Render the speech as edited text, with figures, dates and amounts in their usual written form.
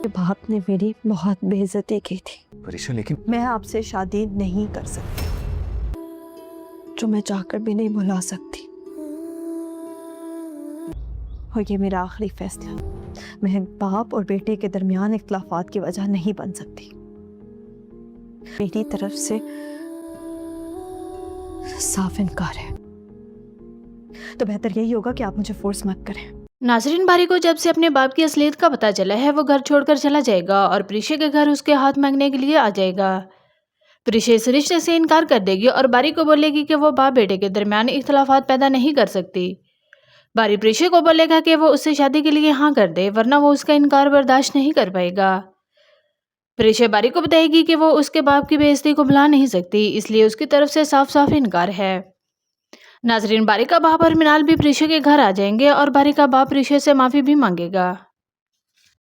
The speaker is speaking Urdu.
باپ نے میری بہت بے عزتی کی تھی. پریشا لیکن میں آپ سے شادی نہیں کر سکتی، جو میں چاہ کر بھی نہیں بھلا سکتی. اور یہ میرا آخری فیصلہ ہے. میں باپ اور بیٹے کے درمیان اختلافات کی وجہ نہیں بن سکتی. میری طرف سے صاف انکار ہے. تو بہتر یہی ہوگا کہ آپ مجھے فورس مت کریں. ناظرین، باری کو جب سے اپنے باپ کی اصلیت کا پتہ چلا ہے وہ گھر چھوڑ کر چلا جائے گا اور پریشا کے گھر اس کے ہاتھ مانگنے کے لیے آ جائے گا. پریشا اس رشتے سے انکار کر دے گی اور باری کو بولے گی کہ وہ باپ بیٹے کے درمیان اختلافات پیدا نہیں کر سکتی. باری پریشا کو بولے گا کہ وہ اس سے شادی کے لیے ہاں کر دے ورنہ وہ اس کا انکار برداشت نہیں کر پائے گا. پریشا باری کو بتائے گی کہ وہ اس کے باپ کی بے عزتی کو بھلا نہیں سکتی، اس لیے اس کی طرف سے صاف صاف انکار ہے. ناظرین، باری کا باپ اور منال بھی پریشا کے گھر آ جائیں گے اور باری کا باپ پریشا سے معافی بھی مانگے گا.